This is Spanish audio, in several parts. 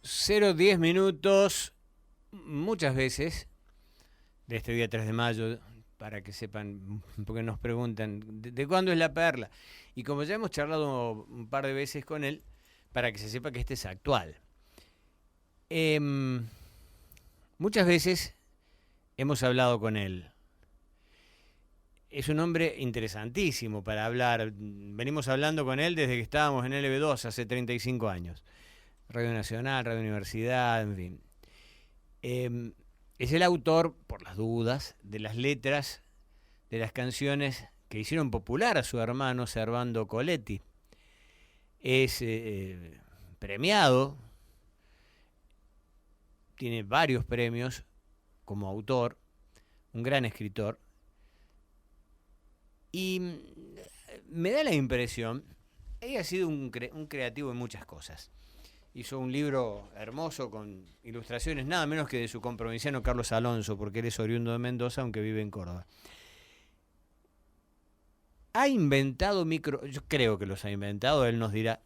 0:10 minutos, muchas veces, de este día 3 de mayo, para que sepan, porque nos preguntan, ¿de cuándo es la perla? Y como ya hemos charlado un par de veces con él, para que se sepa que este es actual. Muchas veces hemos hablado con él. Es un hombre interesantísimo para hablar. Venimos hablando con él desde que estábamos en LB2 hace 35 años. Radio Nacional, Radio Universidad, en fin. Es el autor, por las dudas, de las letras de las canciones que hicieron popular a su hermano Servando Coletti. Es premiado, tiene varios premios como autor, un gran escritor. Y me da la impresión, ella ha sido un creativo en muchas cosas. Hizo un libro hermoso con ilustraciones, nada menos que de su comprovinciano Carlos Alonso, porque él es oriundo de Mendoza, aunque vive en Córdoba. Ha inventado yo creo que los ha inventado, él nos dirá,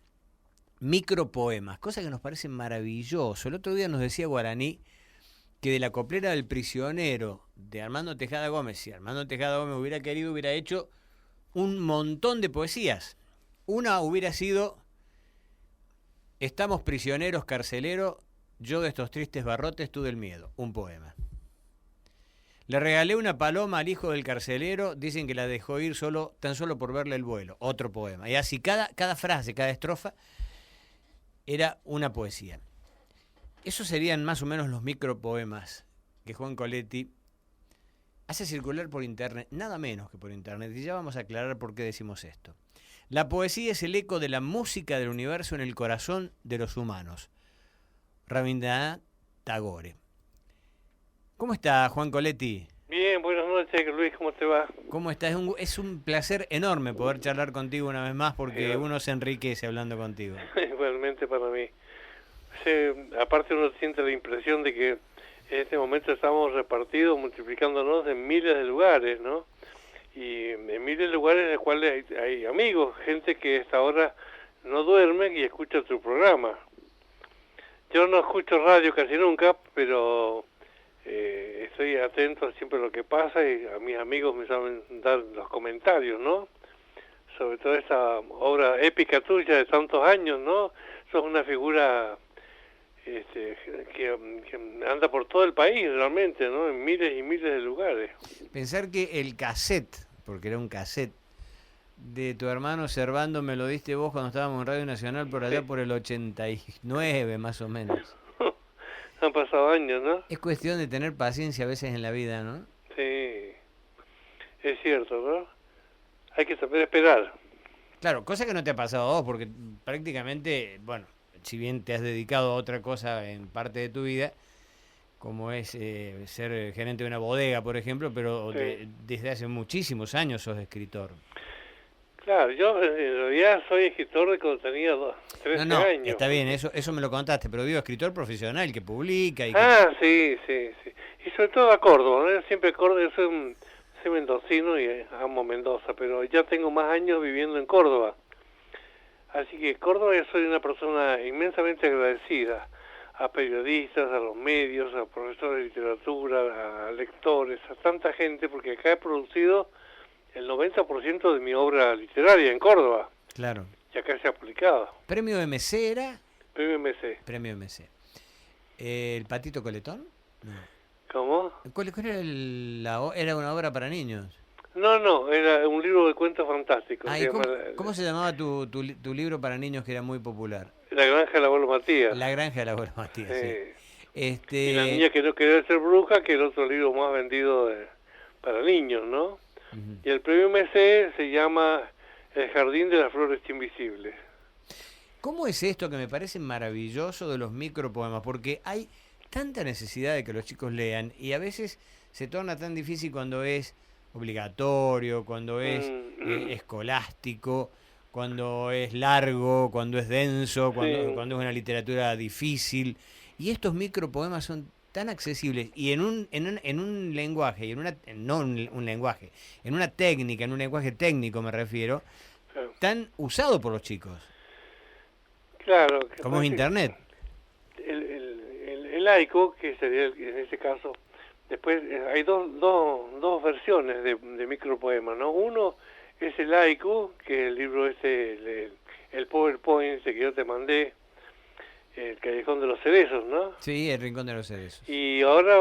micropoemas, cosa que nos parece maravilloso. El otro día nos decía Guaraní que de la coplera del prisionero de Armando Tejada Gómez, si Armando Tejada Gómez hubiera querido, hubiera hecho un montón de poesías. Una hubiera sido: estamos prisioneros, carcelero, yo de estos tristes barrotes, tú del miedo. Un poema. Le regalé una paloma al hijo del carcelero, dicen que la dejó ir tan solo por verle el vuelo. Otro poema. Y así cada frase, cada estrofa era una poesía. Esos serían más o menos los micropoemas que Juan Coletti hace circular por internet, nada menos que por internet, y ya vamos a aclarar por qué decimos esto. La poesía es el eco de la música del universo en el corazón de los humanos. Rabindranath Tagore. ¿Cómo está, Juan Coletti? Bien, buenas noches, Luis, ¿cómo te va? ¿Cómo está? Es un placer enorme poder charlar contigo una vez más, porque Bien. uno se enriquece hablando contigo. Igualmente para mí. Aparte uno siente la impresión de que en este momento estamos repartidos, multiplicándonos en miles de lugares, ¿no? Y en miles de lugares en los cuales hay amigos, gente que hasta ahora no duerme y escucha tu programa. Yo no escucho radio casi nunca, pero estoy atento siempre a lo que pasa y a mis amigos me saben dar los comentarios, ¿no? Sobre todo esta obra épica tuya de tantos años, ¿no? Sos una figura que anda por todo el país realmente, ¿no? En miles y miles de lugares. Pensar que el cassette, porque era un cassette, de tu hermano Servando me lo diste vos cuando estábamos en Radio Nacional por allá, sí, por el 89 más o menos. Han pasado años, ¿no? Es cuestión de tener paciencia a veces en la vida, ¿no? Sí, es cierto, ¿no? Hay que saber esperar. Claro, cosa que no te ha pasado a vos, porque prácticamente, bueno, si bien te has dedicado a otra cosa en parte de tu vida, como es ser gerente de una bodega, por ejemplo, pero sí, desde hace muchísimos años sos escritor. Claro, yo en realidad soy escritor de cuando tenía 13 años. Está bien, eso me lo contaste, pero digo, escritor profesional que publica y sí. Y sobre todo a Córdoba, ¿no? Siempre Córdoba, yo soy mendocino y amo Mendoza, pero ya tengo más años viviendo en Córdoba. Así que Córdoba, yo soy una persona inmensamente agradecida a periodistas, a los medios, a profesores de literatura, a lectores, a tanta gente, porque acá he producido el 90% de mi obra literaria en Córdoba. Claro. Y acá se ha publicado. ¿Premio MC era? Premio MC. Premio MC. ¿El Patito Coletón? No. ¿Cómo? ¿Cuál era era una obra para niños? No, era un libro de cuentos fantásticos. ¿Cómo se llamaba tu libro para niños que era muy popular? La granja del abuelo Matías. La granja del abuelo Matías, sí. Y la niña que no quería ser bruja, que era otro libro más vendido para niños, ¿no? Uh-huh. Y el premio MC se llama El jardín de las flores invisibles. ¿Cómo es esto que me parece maravilloso de los micropoemas? Porque hay tanta necesidad de que los chicos lean y a veces se torna tan difícil cuando es obligatorio, cuando es escolástico, cuando es largo, cuando es denso, cuando es una literatura difícil. Y estos micropoemas son tan accesibles y en un lenguaje, y en una técnica, en un lenguaje técnico me refiero, tan usado por los chicos. Claro. Como es internet. el haiku, que sería en este caso, después hay dos versiones de micropoemas, ¿no? Uno es el haiku, que es el libro el PowerPoint que yo te mandé, el Callejón de los Cerezos, ¿no? Sí, el Rincón de los Cerezos. Y ahora,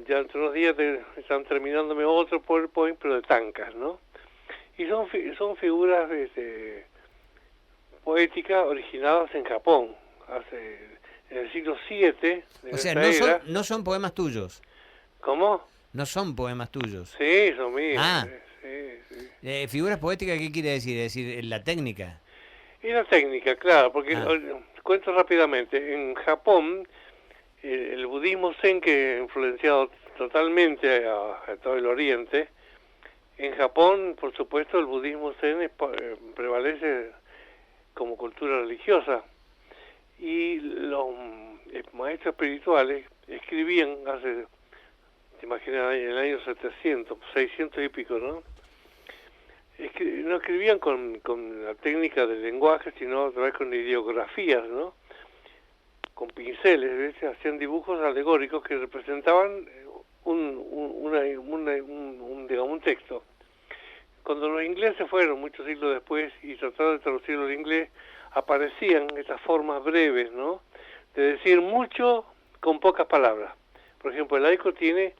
ya entre unos días están terminándome otro PowerPoint, pero de tancas, ¿no? Y son figuras poéticas originadas en Japón, en el siglo VII de O sea, nuestra era. no son poemas tuyos. ¿Cómo? No son poemas tuyos. Sí, son míos. Ah. Sí. Figuras poéticas, ¿qué quiere decir? Es decir, la técnica. Y la técnica, claro, porque cuento rápidamente. En Japón, el budismo zen, que ha influenciado totalmente a todo el Oriente, en Japón, por supuesto, el budismo zen prevalece como cultura religiosa. Y los maestros espirituales escribían te imaginas, en el año 700, 600 y pico, ¿no? No escribían con la técnica del lenguaje, sino a través con ideografías, ¿no? Con pinceles, ¿ves? Hacían dibujos alegóricos que representaban un texto. Cuando los ingleses fueron, muchos siglos después, y trataron de traducirlo al inglés, aparecían estas formas breves, ¿no? De decir mucho con pocas palabras. Por ejemplo, el haiku tiene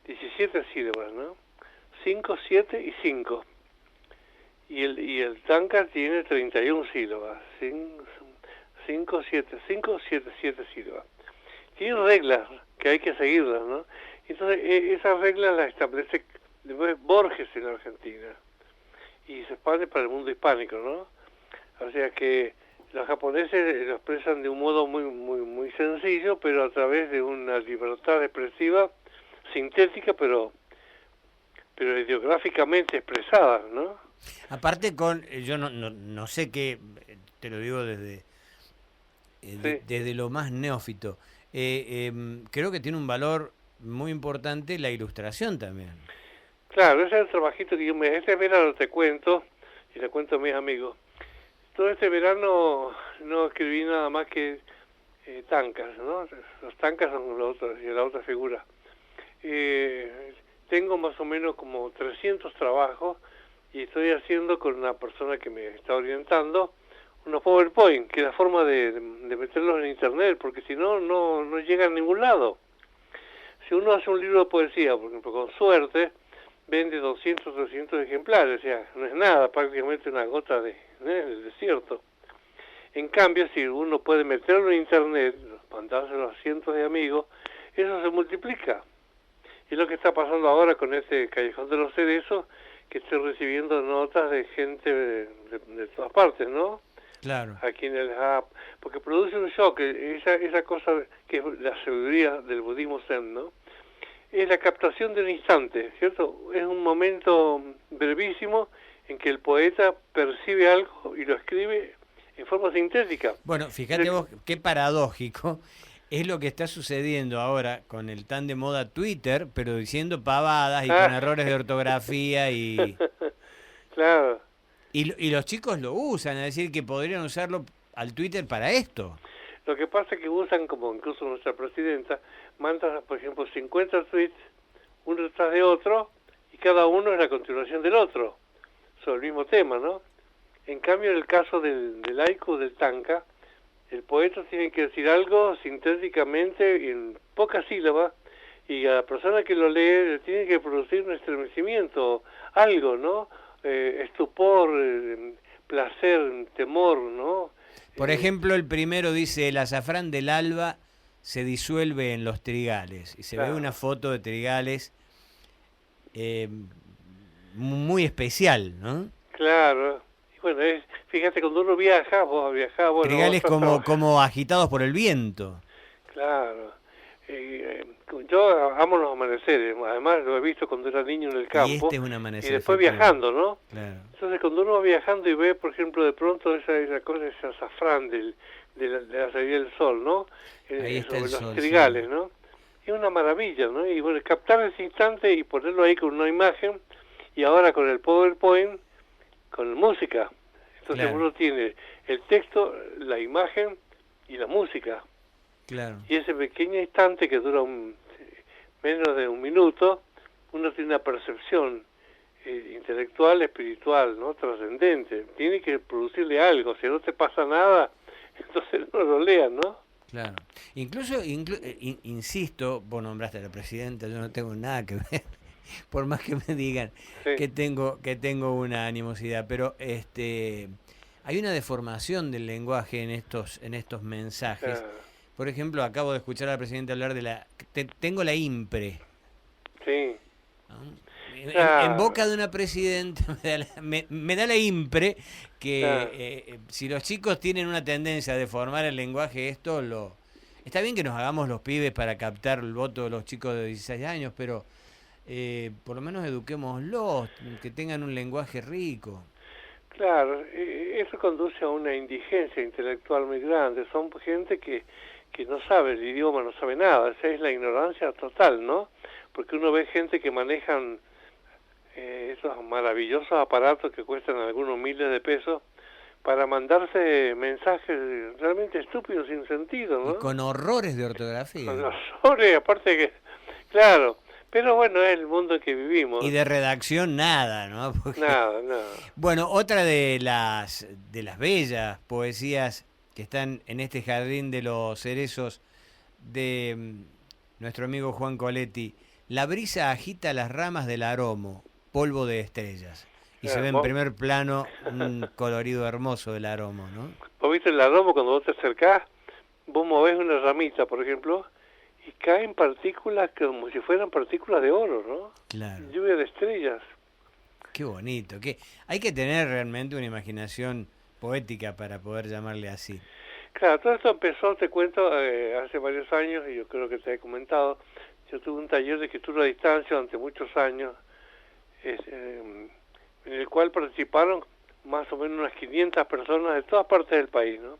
17 sílabas, ¿no? 5, 7 y 5. Y el tanka tiene 31 sílabas. 5, 7 sílabas. Tiene reglas que hay que seguirlas, ¿no? Entonces, esas reglas las establece después Borges en Argentina. Y se expande para el mundo hispánico, ¿no? O sea que los japoneses lo expresan de un modo muy sencillo, pero a través de una libertad expresiva, sintética, pero ideográficamente expresada, ¿no? Aparte yo no sé qué, te lo digo desde lo más neófito, creo que tiene un valor muy importante la ilustración también. Claro, ese es el trabajito que este verano te cuento, y le cuento a mis amigos. Todo este verano no escribí nada más que tancas, ¿no? Los tancas son la otra figura. Tengo más o menos como 300 trabajos y estoy haciendo con una persona que me está orientando unos PowerPoint, que es la forma de meterlos en internet, porque si no llega a ningún lado. Si uno hace un libro de poesía, por ejemplo, con suerte, vende 200, 300 ejemplares, o sea, no es nada, prácticamente una gota del desierto. En cambio, si uno puede meterlo en internet, mandárselo a cientos de amigos, eso se multiplica. Y es lo que está pasando ahora con este Callejón de los Cerezos, que estoy recibiendo notas de gente de todas partes, ¿no? Claro. Aquí en el hub, porque produce un shock, esa cosa que es la sabiduría del budismo zen, ¿no? Es la captación de un instante, ¿cierto? Es un momento brevísimo en que el poeta percibe algo y lo escribe en forma sintética. Bueno, fíjate vos qué paradójico es lo que está sucediendo ahora con el tan de moda Twitter, pero diciendo pavadas y con errores de ortografía y... Claro. Y los chicos lo usan, es decir, que podrían usarlo al Twitter para esto. Lo que pasa es que usan, como incluso nuestra presidenta, manda, por ejemplo, 50 tweets, uno detrás de otro, y cada uno es la continuación del otro, sobre el mismo tema, ¿no? En cambio, en el caso del haiku, del tanka, el poeta tiene que decir algo sintéticamente en pocas sílabas, y a la persona que lo lee le tiene que producir un estremecimiento, algo, ¿no? Estupor, placer, temor, ¿no? Por ejemplo, el primero dice: el azafrán del alba se disuelve en los trigales. Y se ve una foto de trigales muy especial, ¿no? Claro. Y bueno, fíjate, cuando uno viaja, vos has viajado... Bueno, trigales como agitados por el viento. Claro. Yo amo los amaneceres, además lo he visto cuando era niño en el campo. Y este es un amanecer. Y después viajando, ¿no? Claro. Entonces cuando uno va viajando y ve, por ejemplo, de pronto esa cosa, ese azafrán de la salida del sol, ¿no? Ahí está sobre el los sol, trigales, sí. ¿no? Es una maravilla, ¿no? Y bueno, captar ese instante y ponerlo ahí con una imagen, y ahora con el PowerPoint, con música. Entonces uno tiene el texto, la imagen y la música. Claro. Y ese pequeño instante que dura menos de un minuto, uno tiene una percepción intelectual, espiritual, ¿no? Trascendente. Tiene que producirle algo. Si no te pasa nada, entonces no lo leas, ¿no? Claro. Incluso, insisto, vos nombraste a la presidenta, yo no tengo nada que ver, por más que me digan Sí. que tengo una animosidad, pero hay una deformación del lenguaje en estos mensajes. Claro. Por ejemplo, acabo de escuchar a la presidenta hablar de tengo la impre. Sí. ¿No? Claro. En boca de una presidenta me da la impre que Claro. si los chicos tienen una tendencia a deformar el lenguaje, está bien que nos hagamos los pibes para captar el voto de los chicos de 16 años, pero por lo menos eduquémoslos, que tengan un lenguaje rico. Claro, eso conduce a una indigencia intelectual muy grande. Son gente que no sabe el idioma, no sabe nada. Esa es la ignorancia total, ¿no? Porque uno ve gente que manejan esos maravillosos aparatos que cuestan algunos miles de pesos para mandarse mensajes realmente estúpidos, sin sentido, ¿no? Y con horrores de ortografía. Con los sobres, aparte que, claro, pero bueno, es el mundo en que vivimos. Y de redacción nada, ¿no? Porque, nada. Bueno, otra de las bellas poesías que están en este jardín de los cerezos de nuestro amigo Juan Coletti: la brisa agita las ramas del aromo, polvo de estrellas. Y se ve en primer plano un colorido hermoso del aromo, ¿no? Vos viste el aromo, cuando vos te acercás, vos movés una ramita, por ejemplo, y caen partículas como si fueran partículas de oro, ¿no? Claro. Lluvia de estrellas. Qué bonito. Hay que tener realmente una imaginación poética para poder llamarle así. Claro, todo esto empezó, te cuento, hace varios años, y yo creo que te he comentado. Yo tuve un taller de escritura a distancia durante muchos años, en el cual participaron más o menos unas 500 personas de todas partes del país, ¿no?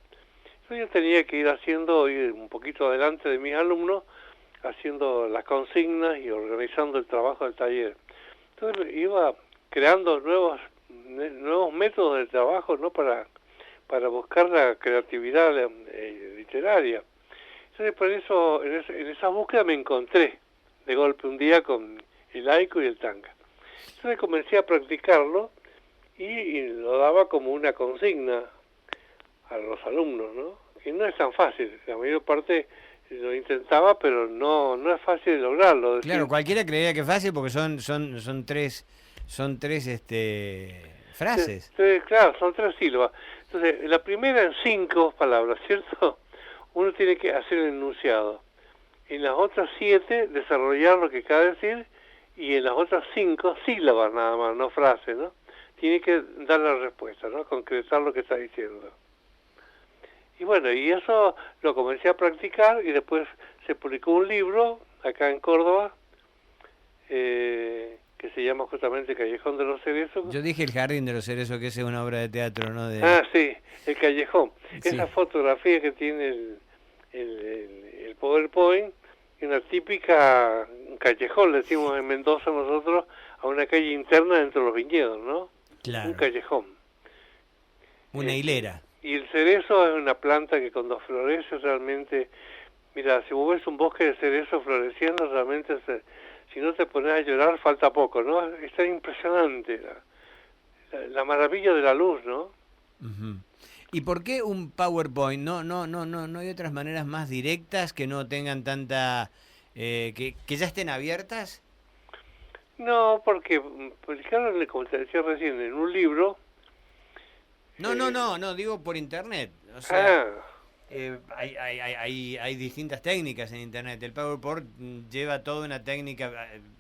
Entonces yo tenía que ir un poquito adelante de mis alumnos, haciendo las consignas y organizando el trabajo del taller. Entonces iba creando nuevos métodos de trabajo, ¿no? Para buscar la creatividad literaria. Entonces por eso, en esa búsqueda me encontré de golpe un día con el haiku y el tanka. Entonces comencé a practicarlo y lo daba como una consigna a los alumnos, ¿no? Que no es tan fácil, la mayor parte lo intentaba, pero no es fácil de lograrlo. Decir, claro, cualquiera creería que es fácil porque son tres frases. Claro, son 3 sílabas. Entonces, la primera en 5 palabras, ¿cierto? Uno tiene que hacer el enunciado. En las otras 7, desarrollar lo que acaba de decir, y en las otras 5, sílabas nada más, no frases, ¿no? Tiene que dar la respuesta, ¿no? Concretar lo que está diciendo. Y bueno, y eso lo comencé a practicar, y después se publicó un libro acá en Córdoba, que se llama justamente Callejón de los Cerezos. Yo dije el Jardín de los Cerezos, que es una obra de teatro, ¿no? Sí, el Callejón. Sí. Esa fotografía que tiene el PowerPoint, una típica callejón, le decimos en Mendoza nosotros, a una calle interna dentro de los viñedos, ¿no? Claro. Un callejón. Una hilera. Y el cerezo es una planta que cuando florece realmente, mira, si vos ves un bosque de cerezo floreciendo, realmente si no te pones a llorar falta poco, ¿no? Es tan impresionante la maravilla de la luz, ¿no? Uh-huh. ¿Y por qué un PowerPoint? No hay otras maneras más directas que no tengan tanta que ya estén abiertas. No, porque publicaron, como te decía recién, en un libro. No, digo por internet. O sea, hay distintas técnicas en internet. El PowerPoint lleva toda una técnica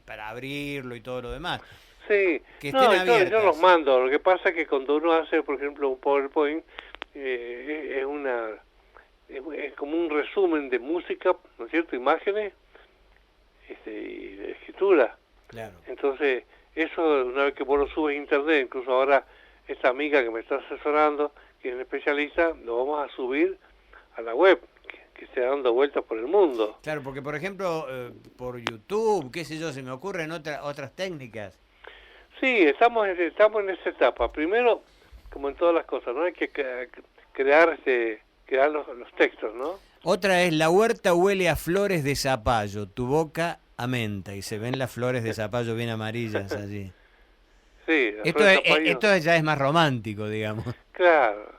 para abrirlo y todo lo demás. Sí, que estén abiertas. Yo los mando. Lo que pasa es que cuando uno hace, por ejemplo, un PowerPoint, es como un resumen de música, ¿no es cierto? Imágenes y de escritura. Claro. Entonces, eso una vez que vos lo subes a internet, incluso ahora esta amiga que me está asesorando, que es una especialista, lo vamos a subir a la web, que esté dando vueltas por el mundo. Claro, porque por ejemplo, por YouTube, qué sé yo, se me ocurren otras técnicas. Sí, estamos en esa etapa. Primero, como en todas las cosas, ¿no? Hay que crear que dan los textos, ¿no? Otra es: la huerta huele a flores de zapallo, tu boca a menta. Y se ven las flores de zapallo bien amarillas allí. Sí, Esto ya es más romántico, digamos. Claro.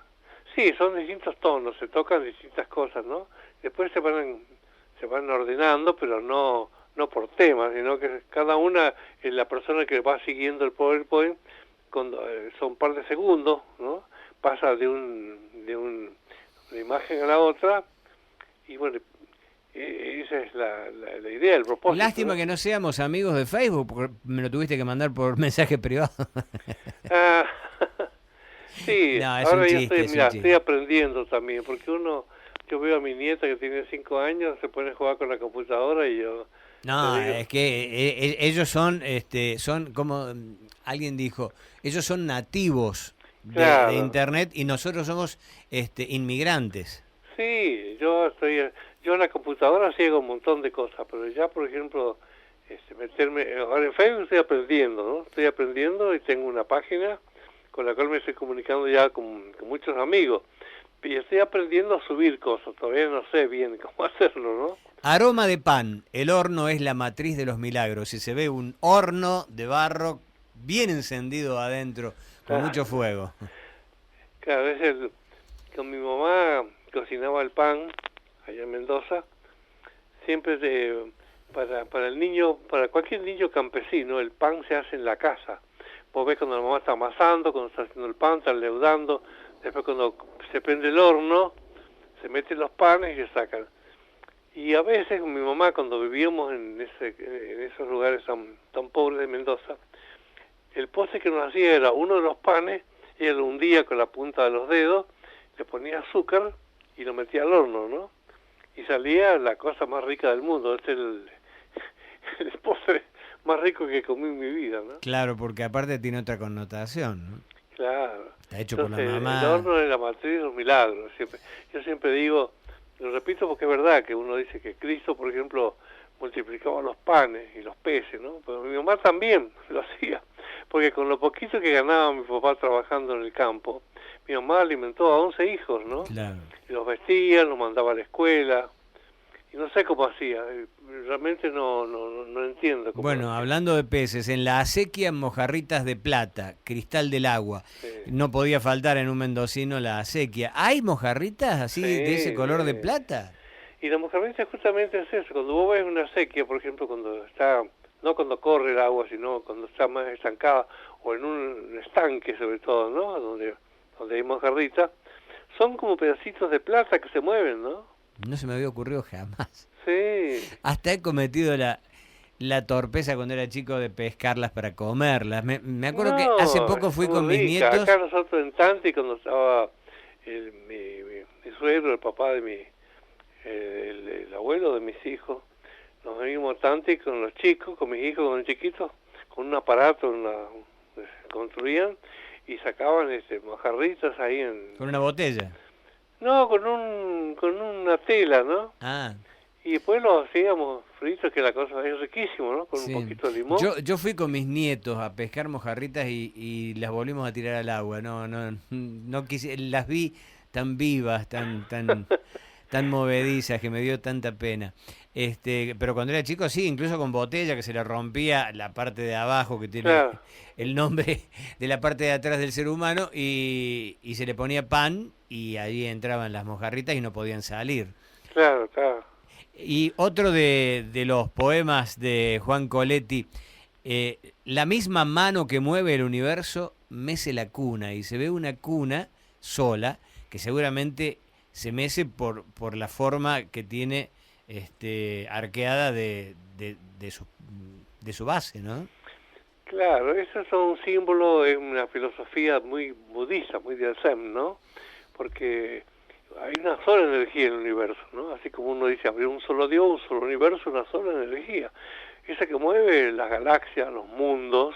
Sí, son distintos tonos, se tocan distintas cosas, ¿no? Después se van ordenando, pero no por temas, sino que cada una, la persona que va siguiendo el PowerPoint, cuando son un par de segundos, ¿no? Pasa de una imagen a la otra, y bueno, esa es la idea, el propósito. Lástima, ¿no?, que no seamos amigos de Facebook, porque me lo tuviste que mandar por mensaje privado. Sí, no, ahora yo estoy aprendiendo también, porque yo veo a mi nieta que tiene 5 años, se pone a jugar con la computadora y yo... No, es que ellos son como alguien dijo, ellos son nativos de Internet y nosotros somos inmigrantes. Sí, yo en la computadora sí hago un montón de cosas, pero ya, por ejemplo, ahora en Facebook estoy aprendiendo, ¿no? Estoy aprendiendo y tengo una página con la cual me estoy comunicando ya con muchos amigos. Y estoy aprendiendo a subir cosas, todavía no sé bien cómo hacerlo, ¿no? Aroma de pan, el horno es la matriz de los milagros. Y se ve un horno de barro bien encendido adentro, con mucho fuego. Claro, con mi mamá cocinaba el pan, allá en Mendoza, siempre para el niño, para cualquier niño campesino, el pan se hace en la casa. Vos ves cuando la mamá está amasando, cuando está haciendo el pan, está leudando, después cuando se prende el horno, se meten los panes y se sacan. Y a veces con mi mamá, cuando vivíamos en esos lugares tan pobres de Mendoza, el postre que nos hacía era uno de los panes, ella lo hundía con la punta de los dedos, le ponía azúcar y lo metía al horno, ¿no? Y salía la cosa más rica del mundo. Este es el postre más rico que comí en mi vida, ¿no? Claro, porque aparte tiene otra connotación, ¿no? Claro. Está hecho Entonces, por la mamá. El horno es la matriz de los milagros. Yo siempre digo, lo repito porque es verdad que uno dice que Cristo, por ejemplo, multiplicaba los panes y los peces, ¿no? Pero mi mamá también lo hacía, porque con lo poquito que ganaba mi papá trabajando en el campo, mi mamá alimentó a 11 hijos, ¿no? Claro. Y los vestía, los mandaba a la escuela, y no sé cómo hacía, realmente no entiendo cómo. Bueno, hablando de peces, en la acequia mojarritas de plata, cristal del agua. Sí. No podía faltar en un mendocino la acequia. ¿Hay mojarritas así de ese color de plata? Y la mojarrita justamente es eso, cuando vos ves una acequia, por ejemplo, cuando está, no cuando corre el agua, sino cuando está más estancada, o en un estanque sobre todo, ¿no? Donde hay mojarritas, son como pedacitos de plata que se mueven, ¿no? No se me había ocurrido jamás. Sí. Hasta he cometido la torpeza cuando era chico de pescarlas para comerlas. Me acuerdo que hace poco fui con mis nietos. Acá nosotros en Tanti, cuando estaba mi suegro, el papá de el abuelo de mis hijos, nos venimos a Tanti con los chicos, con mis hijos, con los chiquitos, con un aparato, construían y sacaban mojarritas ahí ¿Con una botella? No, con una tela, ¿no? Ah. Y después lo hacíamos fritos, que la cosa es riquísimo, ¿no? Con un poquito de limón. Yo fui con mis nietos a pescar mojarritas y las volvimos a tirar al agua. No quise, las vi tan vivas, tan movedizas, que me dio tanta pena. Pero cuando era chico sí, incluso con botella, que se le rompía la parte de abajo, que tiene el nombre de la parte de atrás del ser humano, y se le ponía pan y ahí entraban las mojarritas y no podían salir. Claro. Y otro de los poemas de Juan Coletti, la misma mano que mueve el universo mece la cuna, y se ve una cuna sola que seguramente se mece por la forma que tiene arqueada de su base, ¿no? Claro, eso es un símbolo, es una filosofía muy budista, muy del Zen, ¿no? Porque hay una sola energía en el universo, ¿no? Así como uno dice, habría un solo Dios, un solo universo, una sola energía. Esa que mueve las galaxias, los mundos,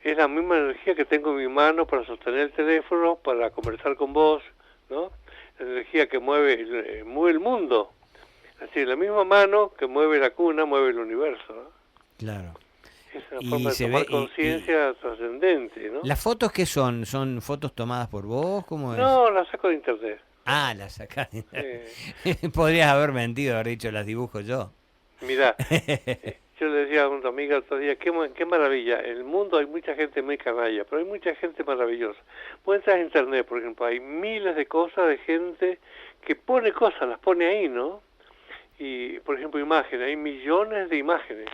es la misma energía que tengo en mi mano para sostener el teléfono, para conversar con vos, ¿no? La energía que mueve el mundo. Así, la misma mano que mueve la cuna, mueve el universo, ¿no? Claro. Es una forma de tomar conciencia trascendente, ¿no? ¿Las fotos qué son? ¿Son fotos tomadas por vos? ¿Cómo es? No, las saco de internet. Ah, las sacaste. Sí. Podrías haber mentido, haber dicho las dibujo yo. Mirá, yo le decía a una amiga otro día, qué maravilla, en el mundo hay mucha gente muy canalla, pero hay mucha gente maravillosa. Vos entras a internet, por ejemplo, hay miles de cosas de gente que pone cosas, las pone ahí, ¿no? Y, por ejemplo, imágenes, hay millones de imágenes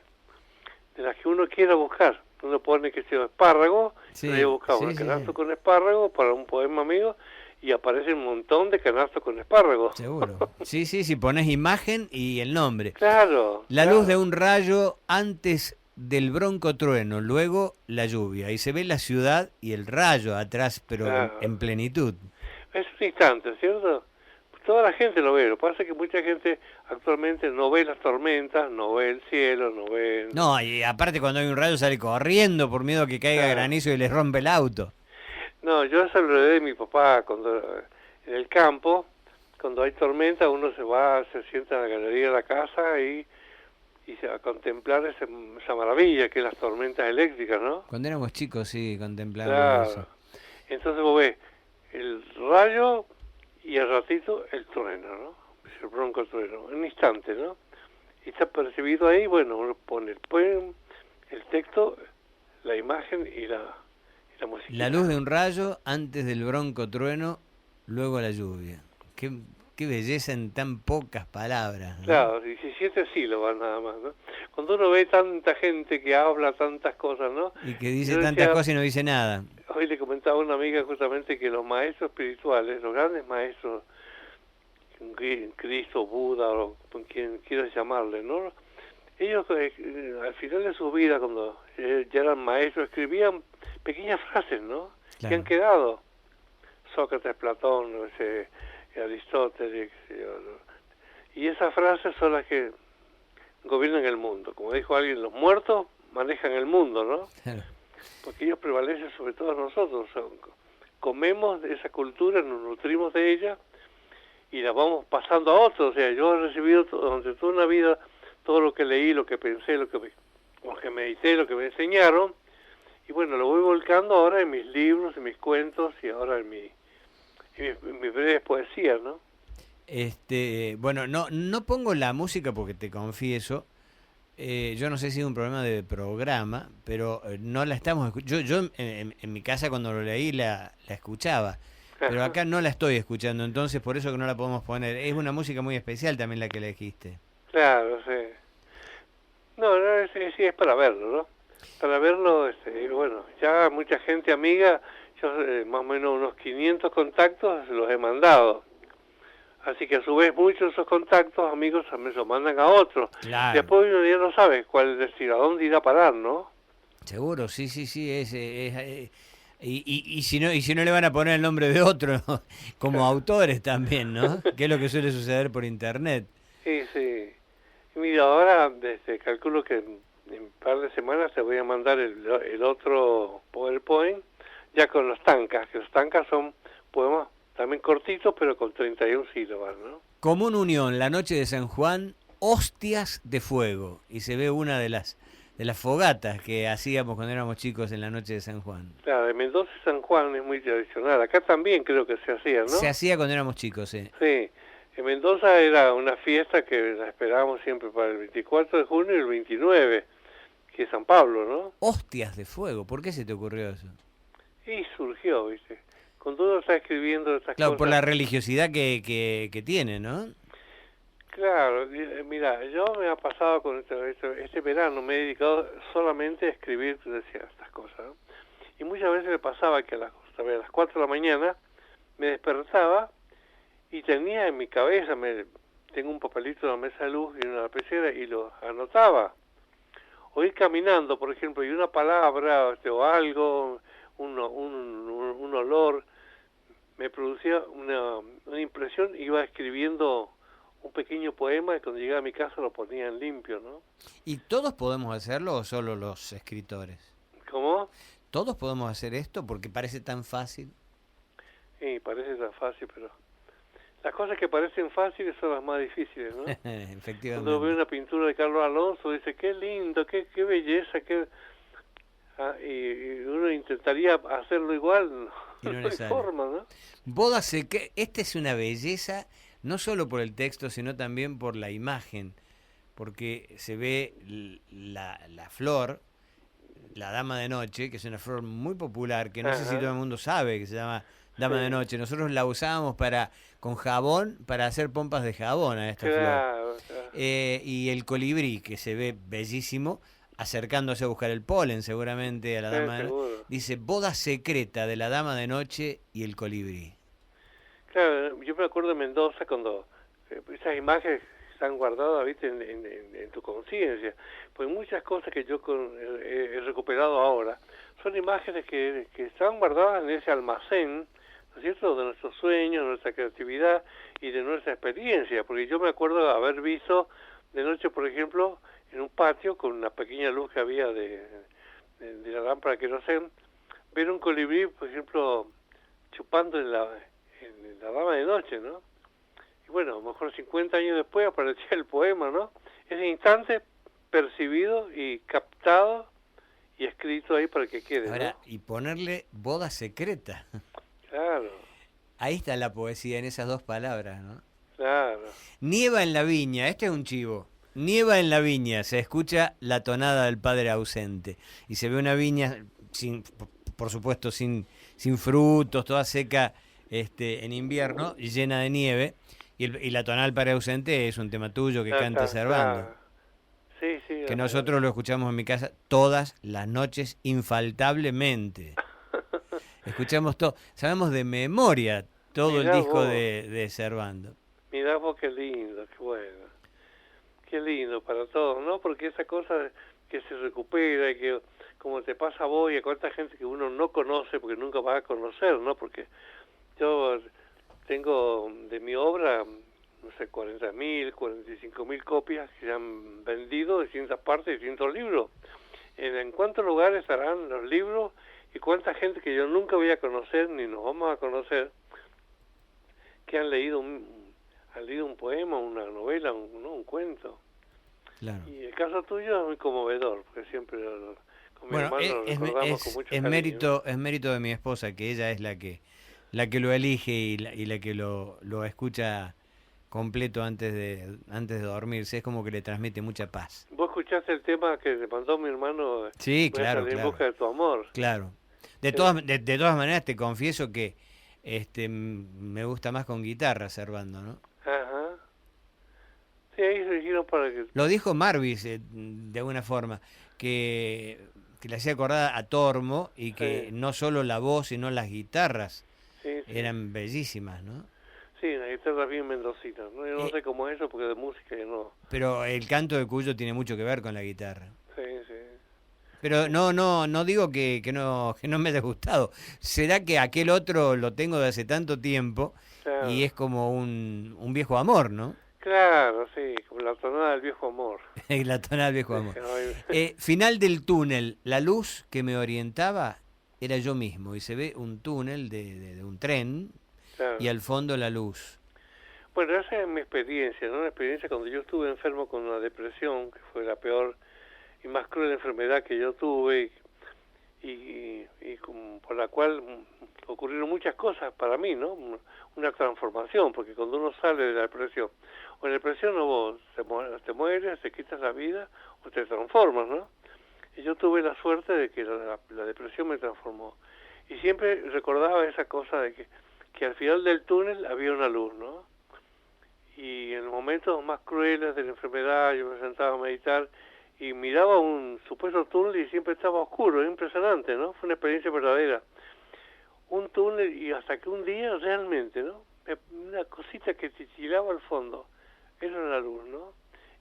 de las que uno quiera buscar. Uno pone que sea espárrago, Sí, yo he buscado sí, un sí, canasto sí. con espárrago para un poema mío y aparece un montón de canastos con espárrago. Seguro. Sí, sí, sí, pones imagen y el nombre. Claro, La luz de claro, un rayo antes del bronco trueno, luego la lluvia. Y se ve la ciudad y el rayo atrás, pero claro. en plenitud. Es un instante, ¿cierto? Toda la gente lo ve, lo que pasa es que mucha gente actualmente no ve las tormentas, no ve el cielo, no ve... No, y aparte cuando hay un rayo sale corriendo por miedo a que caiga Claro. granizo y les rompe el auto. No, yo eso lo heredé de mi papá cuando en el campo, cuando hay tormenta, uno se va, se sienta en la galería de la casa y se va a contemplar esa maravilla que es las tormentas eléctricas, ¿no? Cuando éramos chicos sí contemplábamos eso. Claro. Entonces vos ves el rayo y al ratito el trueno, ¿no? El bronco trueno, en un instante, ¿no? Y está percibido ahí, bueno, uno pone el poema, el texto, la imagen y la La luz de musiquita. un rayo antes del bronco trueno, luego la lluvia. Qué belleza en tan pocas palabras, ¿no? Claro, 17 sílabas nada más, ¿no? Cuando uno ve tanta gente que habla tantas cosas, ¿no? Y que dice Yo tantas decía, cosas y no dice nada. hoy le comentaba a una amiga justamente que los maestros espirituales, los grandes maestros, Cristo, Buda, o con quien quieras llamarle, ¿no? Ellos al final de su vida, cuando ya eran maestros, escribían pequeñas frases, ¿no? Que han Claro. quedado. Sócrates, Platón, Aristóteles, y esas frases son las que gobiernan el mundo. Como dijo alguien, los muertos manejan el mundo, ¿no? Claro. Porque ellos prevalecen sobre todos nosotros. Comemos de esa cultura, nos nutrimos de ella y la vamos pasando a otros. O sea, yo he recibido durante toda una vida todo lo que leí, lo que pensé, lo que medité, lo que me enseñaron. Y bueno, lo voy volcando ahora en mis libros, en mis cuentos y ahora en mis breves poesías, ¿no? Bueno, no pongo la música porque te confieso, yo no sé si es un problema de programa, pero no la estamos escuchando. Yo en mi casa cuando lo leí la escuchaba, pero acá no la estoy escuchando, entonces por eso que no la podemos poner. Es una música muy especial también la que elegiste. Claro, sí. No, sí, es para verlo, ¿no? Para verlo, bueno, ya mucha gente amiga, yo más o menos unos 500 contactos los he mandado. Así que a su vez muchos de esos contactos, amigos, me los mandan a otros. Claro, Después uno ya no sabe cuál es decir, a dónde irá a parar, ¿no? seguro, sí, sí, sí, y si no le van a poner el nombre de otro, ¿no? Como autores también, ¿no? Que es lo que suele suceder por internet. Sí, sí. Y mira, ahora calculo que en un par de semanas te voy a mandar el otro PowerPoint, ya con los tankas, que los tankas son poemas también cortitos, pero con 31 sílabas, ¿no? Común Unión, la noche de San Juan, hostias de fuego. Y se ve una de las fogatas que hacíamos cuando éramos chicos en la noche de San Juan. Claro, de Mendoza y San Juan es muy tradicional. Acá también creo que se hacía, ¿no? Se hacía cuando éramos chicos, sí. Sí. En Mendoza era una fiesta que la esperábamos siempre para el 24 de junio y el 29, que es San Pablo, ¿no? Hostias de fuego, ¿por qué se te ocurrió eso? Y surgió, ¿viste? Cuando uno está escribiendo estas Claro, por cosas... la religiosidad que tiene, ¿no? Claro, mira, yo me ha pasado con este verano, me he dedicado solamente a escribir, te decía, estas cosas, ¿no? Y muchas veces me pasaba que a las 4 de la mañana me despertaba y tenía en mi cabeza, tengo un papelito en la mesa de luz y una lapicera y lo anotaba. O ir caminando, por ejemplo, y una palabra o algo, un olor, me producía una impresión, iba escribiendo un pequeño poema y cuando llegaba a mi casa lo ponía en limpio, ¿no? ¿Y todos podemos hacerlo o solo los escritores? ¿Cómo? ¿Todos podemos hacer esto porque parece tan fácil? Sí, parece tan fácil, pero las cosas que parecen fáciles son las más difíciles, ¿no? Cuando veo Efectivamente. una pintura de Carlos Alonso, dice, qué lindo, qué belleza, y uno intentaría hacerlo igual, Y no No le hay sale. forma, ¿no? Boda secreta, esta es una belleza, no solo por el texto, sino también por la imagen, porque se ve la flor, la dama de noche, que es una flor muy popular, que no sé si todo el Ajá, mundo sabe que se llama dama de sí, noche. Nosotros la usábamos con jabón, para hacer pompas de jabón a esta flor. claro, claro. Y el colibrí, que se ve bellísimo, acercándose a buscar el polen seguramente a la Sí, dama de noche, seguro. dice boda secreta de la dama de noche y el colibrí. Claro, yo me acuerdo de Mendoza cuando esas imágenes están guardadas, viste, en tu conciencia. Pues muchas cosas que yo he recuperado ahora son imágenes que están guardadas en ese almacén, ¿no es cierto?, de nuestros sueños, de nuestra creatividad y de nuestra experiencia. Porque yo me acuerdo de haber visto de noche, por ejemplo, en un patio con una pequeña luz que había de la lámpara que no sé, ver un colibrí, por ejemplo, chupando en la dama de noche, ¿no? Y bueno, a lo mejor 50 años después aparecía el poema, ¿no? Ese instante percibido y captado y escrito ahí para que quede, Ahora, ¿no? y ponerle boda secreta. Claro, Ahí está la poesía en esas dos palabras, ¿no? claro. Nieva en la viña, este es un chivo. Nieva en la viña, se escucha la tonada del padre ausente. Y se ve una viña, sin, por supuesto, sin frutos, toda seca en invierno, y llena de nieve. Y la tonada del padre ausente es un tema tuyo que canta Servando. Claro. Sí, sí. Que nosotros lo escuchamos en mi casa todas las noches, infaltablemente. Escuchamos todo, sabemos de memoria todo el Mirá disco vos, de Servando. mirá vos qué lindo, qué bueno. Qué lindo para todos, ¿no? Porque esa cosa que se recupera y que, como te pasa a vos y a cuánta gente que uno no conoce porque nunca va a conocer, ¿no? Porque yo tengo de mi obra, no sé, 40.000, 45.000 copias que se han vendido de distintas partes, distintos libros. ¿En cuántos lugares estarán los libros y cuánta gente que yo nunca voy a conocer ni nos vamos a conocer que han leído un poema, una novela, un cuento? Claro. Y el caso tuyo es muy conmovedor, porque siempre con mi Bueno, hermano lo recordamos con mucho cariño. es mérito de mi esposa, que ella es la que lo elige y la que lo escucha completo antes de dormirse. Es como que le transmite mucha paz. Vos escuchaste el tema que le mandó mi hermano, Sí, Voy a claro, salir en claro. busca de tu amor. Claro. De Sí. todas maneras te confieso que me gusta más con guitarra, Servando, ¿no? Ajá. Sí, ahí se dijeron para que... Lo dijo Marvis, de alguna forma, que le hacía acordar a Tormo y que Sí, no solo la voz, sino las guitarras sí, sí. eran bellísimas, ¿no? Sí, la guitarra bien mendocina. No, yo no Eh, sé cómo es eso, porque de música yo no... pero el canto de Cuyo tiene mucho que ver con la guitarra. Sí, sí. Pero no digo que no me haya gustado. Será que aquel otro lo tengo de hace tanto tiempo Claro. y es como un viejo amor, ¿no? Claro, sí, como la tonada del viejo amor. La tonada del viejo amor. Ay, Final del túnel, la luz que me orientaba era yo mismo y se ve un túnel de un tren claro. y al fondo la luz. Bueno, esa es mi experiencia, ¿no? Una experiencia cuando yo estuve enfermo con una depresión, que fue la peor y más cruel enfermedad que yo tuve por la cual ocurrieron muchas cosas para mí, ¿no? Una transformación, porque cuando uno sale de la depresión, o en la depresión no vos te mueres, te quitas la vida o te transformas, ¿no? Y yo tuve la suerte de que la depresión me transformó. Y siempre recordaba esa cosa de que al final del túnel había una luz, ¿no? Y en los momentos más crueles de la enfermedad yo me sentaba a meditar y miraba un supuesto túnel y siempre estaba oscuro, impresionante, ¿no? Fue una experiencia verdadera. Un túnel y hasta que un día realmente, ¿no? Una cosita que titilaba al fondo, era la luz, ¿no?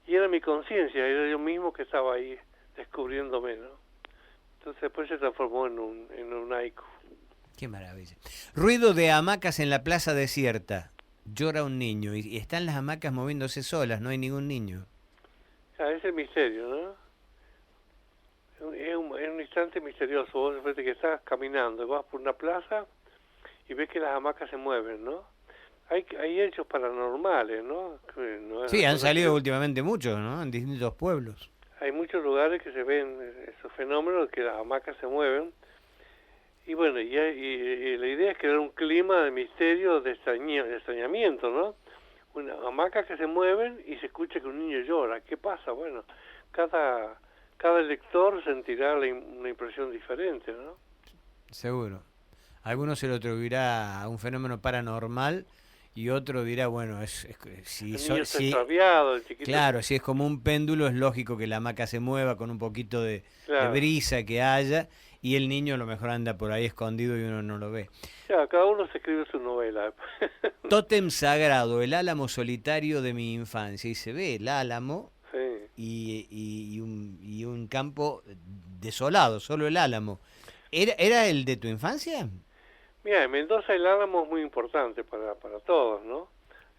Y era mi conciencia, era yo mismo que estaba ahí descubriéndome, ¿no? Entonces después se transformó en un haiku. Qué maravilla. Ruido de hamacas en la plaza desierta. Llora un niño y están las hamacas moviéndose solas, no hay ningún niño. Ah, ese es el misterio, ¿no? Es un instante misterioso. Vos ves que estás caminando, vas por una plaza y ves que las hamacas se mueven, ¿no? Hay hechos paranormales, ¿no? Que no es Sí, han cosa salido que- últimamente muchos, ¿no? En distintos pueblos. Hay muchos lugares que se ven esos fenómenos, que las hamacas se mueven Y bueno, y la idea es crear un clima de misterio, de extrañamiento, ¿no? Hamacas que se mueven y se escucha que un niño llora. ¿Qué pasa? Bueno, cada lector sentirá una impresión diferente, ¿no? Seguro. Algunos se lo atribuirá a un fenómeno paranormal y otro dirá, bueno, si el niño está extraviado, el chiquito. Claro, si es como un péndulo, es lógico que la hamaca se mueva con un poquito de brisa que haya, y el niño a lo mejor anda por ahí escondido y uno no lo ve. Ya, cada uno se escribe su novela. Tótem sagrado, el álamo solitario de mi infancia. Y se ve el álamo, sí, y un campo desolado, solo el álamo. ¿Era el de tu infancia? Mira, en Mendoza el álamo es muy importante para todos, ¿no?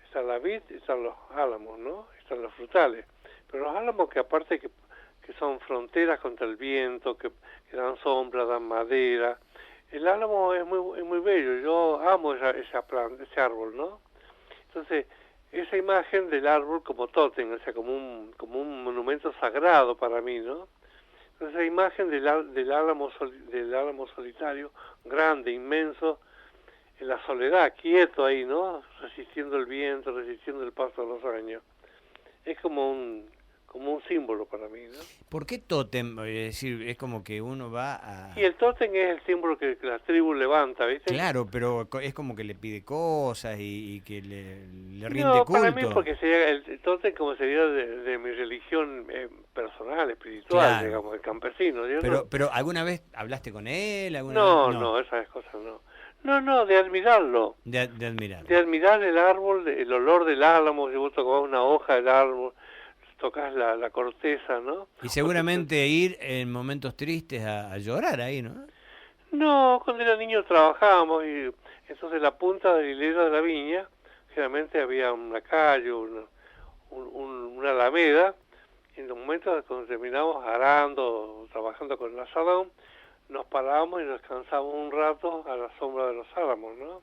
Está la vid, están los álamos, ¿no? Están los frutales. Pero los álamos que aparte que son fronteras contra el viento, que dan sombra, dan madera. El álamo es muy bello, yo amo esa planta, ese árbol, ¿no? Entonces, esa imagen del árbol como tótem, o sea, como un monumento sagrado para mí, ¿no? Entonces, esa imagen del álamo solitario, grande, inmenso, en la soledad, quieto ahí, ¿no? Resistiendo el viento, resistiendo el paso de los años. Es como un símbolo para mí, ¿no? ¿Por qué tótem? Es decir, es como que uno va a... Y el tótem es el símbolo que la tribu levanta, ¿viste? Claro, pero es como que le pide cosas y que le rinde culto. No, para mí porque sería el tótem como sería de mi religión personal, espiritual, claro, digamos, el campesino. Pero ¿alguna vez hablaste con él? No, esas cosas no. No, de admirarlo. De admirarlo. De admirar el árbol, el olor del álamo, si vos tocabas una hoja del árbol, tocas la corteza, ¿no? Y seguramente ir en momentos tristes a llorar ahí, ¿no? No, cuando era niño trabajábamos y entonces la punta de la hilera de la viña, generalmente había una calle, una alameda, y en los momentos cuando terminábamos arando, trabajando con el asadón, nos parábamos y descansábamos un rato a la sombra de los álamos, ¿no?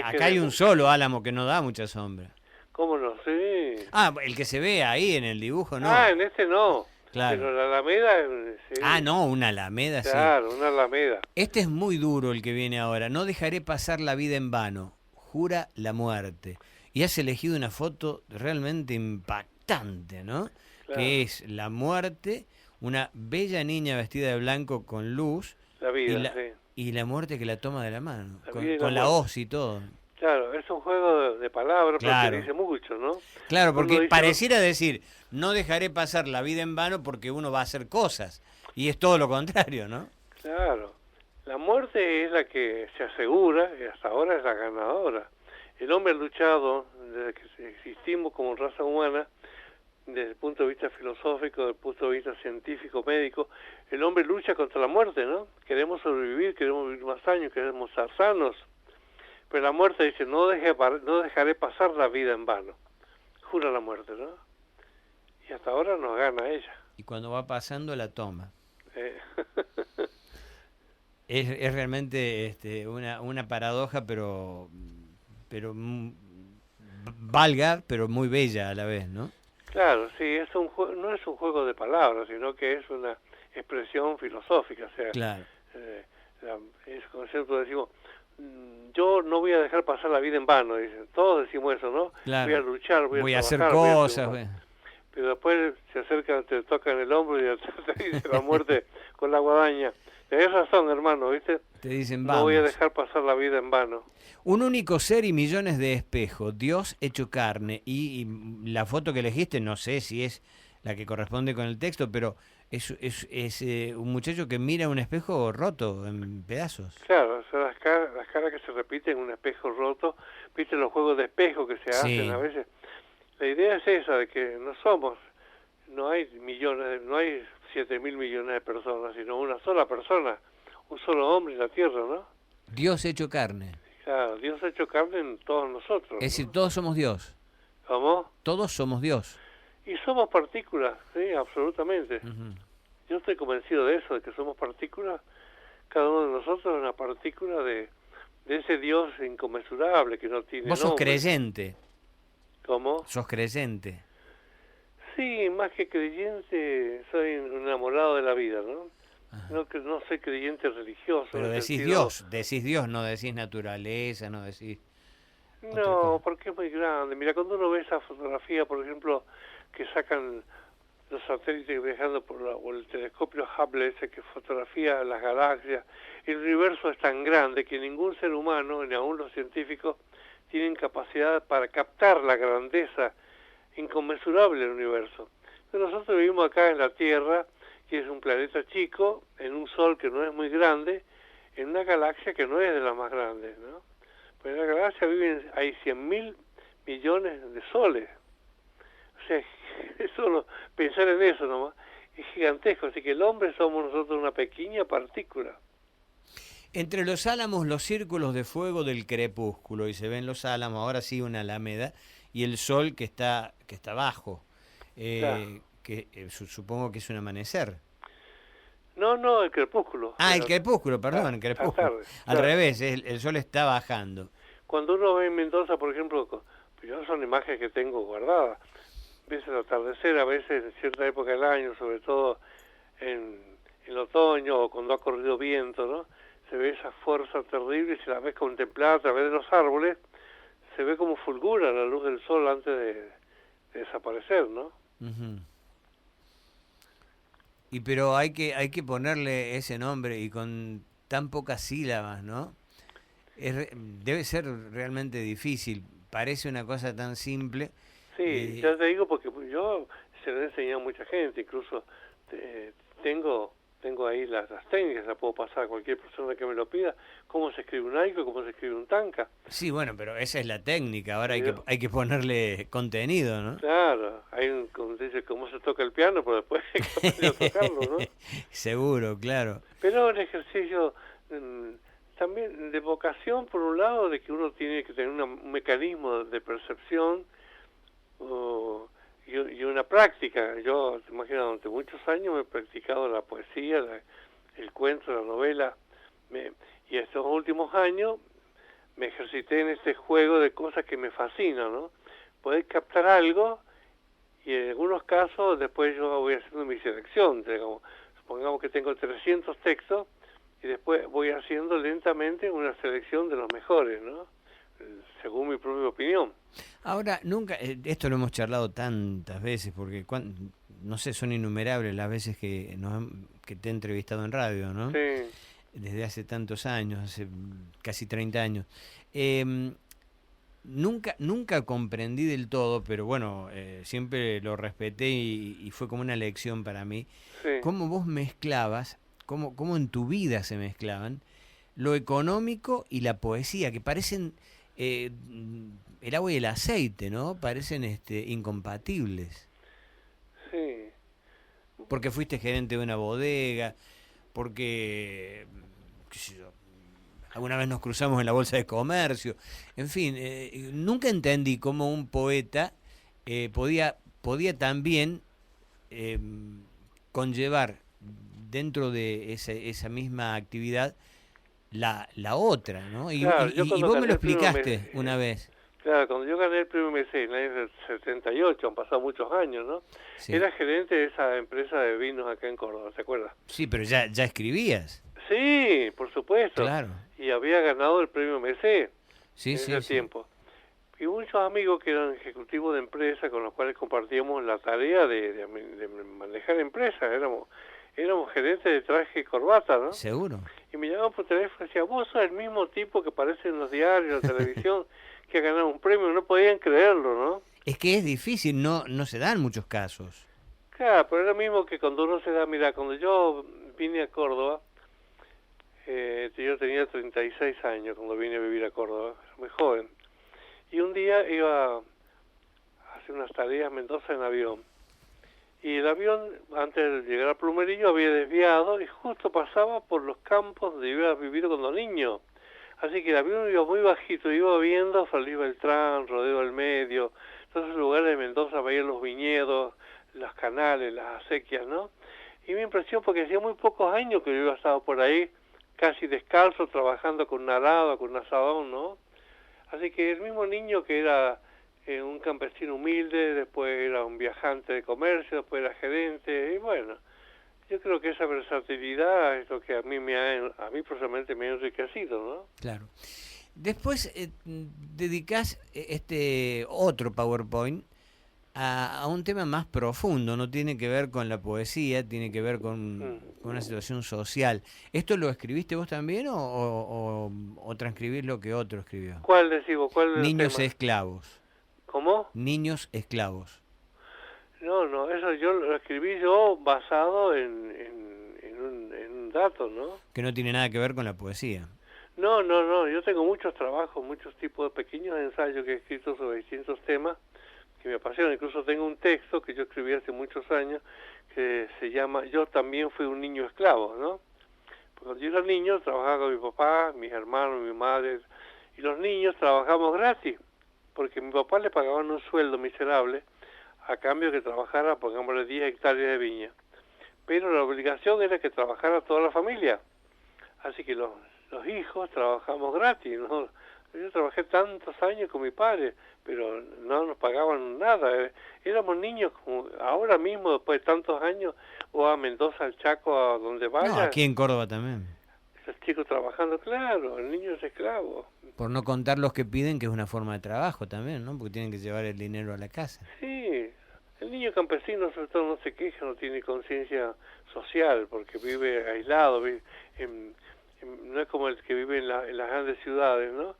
Acá hay un solo álamo que no da mucha sombra. ¿Cómo no? Sí. Ah, el que se ve ahí en el dibujo, ¿no? Ah, en este no. Claro. Pero la alameda... Sí. Ah, no, una alameda, sí. Claro, una alameda. Este es muy duro el que viene ahora. No dejaré pasar la vida en vano. Jura la muerte. Y has elegido una foto realmente impactante, ¿no? Claro. Que es la muerte, una bella niña vestida de blanco con luz. La vida, sí. Y la muerte que la toma de la mano, con la hoz y todo. Claro, es un juego de palabras, claro, pero que dice mucho, ¿no? Claro, porque pareciera decir, no dejaré pasar la vida en vano porque uno va a hacer cosas. Y es todo lo contrario, ¿no? Claro. La muerte es la que se asegura, y hasta ahora es la ganadora. El hombre ha luchado, desde que existimos como raza humana, desde el punto de vista filosófico, desde el punto de vista científico, médico, el hombre lucha contra la muerte, ¿no? Queremos sobrevivir, queremos vivir más años, queremos estar sanos. Pero la muerte dice, no dejaré pasar la vida en vano. Jura la muerte, ¿no? Y hasta ahora nos gana ella. Y cuando va pasando la toma. Es realmente una paradoja, pero valga, pero muy bella a la vez, ¿no? Claro, sí, no es un juego de palabras, sino que es una expresión filosófica. O sea, claro. Es como siempre decimos, yo no voy a dejar pasar la vida en vano, dicen. Todos decimos eso, ¿no? Claro. Voy a luchar, voy a hacer trabajar, cosas. Pero después se acercan, te tocan el hombro y te dice la muerte con la guadaña. Tenés razón, hermano, ¿viste? Te dicen, vamos. No voy a dejar pasar la vida en vano. Un único ser y millones de espejos, Dios hecho carne. Y la foto que elegiste, no sé si es la que corresponde con el texto, pero es un muchacho que mira un espejo roto en pedazos. Claro, son las caras que se repiten en un espejo roto. ¿Viste los juegos de espejo que se hacen a veces? La idea es esa, de que no hay millones, no hay 7.000 millones de personas, sino una sola persona, un solo hombre en la tierra, ¿no? Dios hecho carne. Claro, Dios ha hecho carne en todos nosotros. Es decir, todos somos Dios. ¿Cómo? Todos somos Dios. Y somos partículas, sí, absolutamente. Yo estoy convencido de eso, de que somos partículas. Cada uno de nosotros es una partícula de ese Dios inconmensurable que no tiene Vos sos nombre. creyente. ¿Cómo? Sos creyente. Sí, más que creyente, soy enamorado de la vida, ¿no? No, que no soy creyente religioso. Pero en el decís sentido... Dios, no decís naturaleza, no decís otra No, cosa. porque es muy grande. Mira, cuando uno ve esa fotografía, por ejemplo, que sacan los satélites viajando o el telescopio Hubble ese que fotografía las galaxias, el universo es tan grande que ningún ser humano, ni aun los científicos, tienen capacidad para captar la grandeza inconmensurable del universo. Entonces nosotros vivimos acá en la Tierra, que es un planeta chico, en un sol que no es muy grande, en una galaxia que no es de las más grandes, ¿no? Pues en la galaxia hay 100.000 millones de soles. O sea, solo pensar en eso nomás es gigantesco. Así que el hombre somos nosotros una pequeña partícula. Entre los álamos, los círculos de fuego del crepúsculo, y se ven los álamos, ahora sí una alameda, y el sol que está abajo, Claro. supongo que es un amanecer. No, el crepúsculo. Ah, el crepúsculo, perdón, el La crepúsculo. tarde, Al claro. revés, el sol está bajando. Cuando uno ve en Mendoza, por ejemplo, pues yo son imágenes que tengo guardadas. Ves el atardecer, a veces en cierta época del año, sobre todo en el otoño o cuando ha corrido viento, ¿no? Se ve esa fuerza terrible y si la ves contemplada a través de los árboles, se ve como fulgura la luz del sol antes de desaparecer, ¿no? Ujú. Pero hay que ponerle ese nombre y con tan pocas sílabas, ¿no? Debe ser realmente difícil. Parece una cosa tan simple. Sí, ya te digo porque yo se lo he enseñado a mucha gente, incluso tengo ahí las técnicas, las puedo pasar a cualquier persona que me lo pida, cómo se escribe un haiku, cómo se escribe un tanka. Sí, bueno, pero esa es la técnica. Ahora Yo, hay que ponerle contenido, ¿no? claro, hay como dice, cómo se toca el piano, pero después hay que aprender a tocarlo, ¿no? Seguro, claro. Pero un ejercicio también de vocación, por un lado, de que uno tiene que tener un mecanismo de percepción y una práctica. Yo, te imaginas, durante muchos años me he practicado la poesía, el cuento, la novela, y estos últimos años me ejercité en este juego de cosas que me fascinan, ¿no? Poder captar algo y en algunos casos después yo voy haciendo mi selección, digamos, supongamos que tengo 300 textos y después voy haciendo lentamente una selección de los mejores, ¿no? Según mi propia opinión. Ahora, nunca, esto lo hemos charlado tantas veces, porque no sé, son innumerables las veces que que te he entrevistado en radio, ¿no? Sí. Desde hace tantos años, hace casi 30 años. Nunca comprendí del todo, pero bueno, siempre lo respeté y fue como una lección para mí, Sí. cómo vos mezclabas, cómo en tu vida se mezclaban lo económico y la poesía, que parecen el agua y el aceite, ¿no? Parecen incompatibles. Sí. Porque fuiste gerente de una bodega, porque, qué sé yo, alguna vez nos cruzamos en la bolsa de comercio. En fin, nunca entendí cómo un poeta podía también conllevar dentro de esa misma actividad la otra, ¿no? Claro, Y vos me lo explicaste una vez. Claro, cuando yo gané el premio MC en el año 78, han pasado muchos años, ¿no? Sí. Era gerente de esa empresa de vinos acá en Córdoba, ¿se acuerda? Sí, pero ya escribías. Sí, por supuesto. Claro. Y había ganado el premio MC Sí, en ese sí. tiempo. Y muchos amigos que eran ejecutivos de empresa con los cuales compartíamos la tarea de manejar empresas. Éramos gerentes de traje y corbata, ¿no? Seguro. Y me llamaban por teléfono y decían, vos sos el mismo tipo que aparece en los diarios, en la televisión, que ha ganado un premio. No podían creerlo, ¿no? Es que es difícil, no se dan muchos casos. Claro, pero es lo mismo que cuando uno se da, mira, cuando yo vine a Córdoba, yo tenía 36 años cuando vine a vivir a Córdoba, era muy joven. Y un día iba a hacer unas tareas en Mendoza en avión. Y el avión, antes de llegar a Plumerillo, había desviado y justo pasaba por los campos donde iba a vivir cuando niño. Así que el avión iba muy bajito, iba viendo Feliz Beltrán, Rodeo del Medio, todos esos lugares de Mendoza, veía los viñedos, los canales, las acequias, ¿no? Y me impresionó porque hacía muy pocos años que yo había estado por ahí, casi descalzo, trabajando con un arado, con un asadón, ¿no? Así que el mismo niño que era un campesino humilde, después era un viajante de comercio, después era gerente, y bueno, Yo creo que esa versatilidad es lo que a mí personalmente me ha enriquecido, ¿no? Claro. Después dedicás este otro PowerPoint a un tema más profundo, no tiene que ver con la poesía, tiene que ver con una situación social. ¿Esto lo escribiste vos también o transcribís lo que otro escribió? ¿Cuál decimos? ¿Cuál es el Niños tema? esclavos. ¿Cómo? Niños esclavos. No, eso yo lo escribí yo basado en un dato, ¿no? Que no tiene nada que ver con la poesía. No, yo tengo muchos trabajos, muchos tipos de pequeños ensayos que he escrito sobre distintos temas que me apasionan. Incluso tengo un texto que yo escribí hace muchos años que se llama Yo también fui un niño esclavo, ¿no? Porque cuando yo era niño trabajaba con mi papá, mis hermanos, mi madre, y los niños trabajamos gratis, porque a mi papá le pagaban un sueldo miserable a cambio que trabajara, pongámosle 10 hectáreas de viña. Pero la obligación era que trabajara toda la familia. Así que los hijos trabajamos gratis, ¿no? Yo trabajé tantos años con mi padre, pero no nos pagaban nada. Éramos niños, como ahora mismo, después de tantos años, o a Mendoza, al Chaco, a donde vaya. No, aquí en Córdoba también. Esos chicos trabajando, claro, el niño es esclavo. Por no contar los que piden, que es una forma de trabajo también, ¿no? Porque tienen que llevar el dinero a la casa. Sí, el niño campesino sobre todo no se queja, no tiene conciencia social, porque vive aislado, no es como el que vive en las grandes ciudades, ¿no?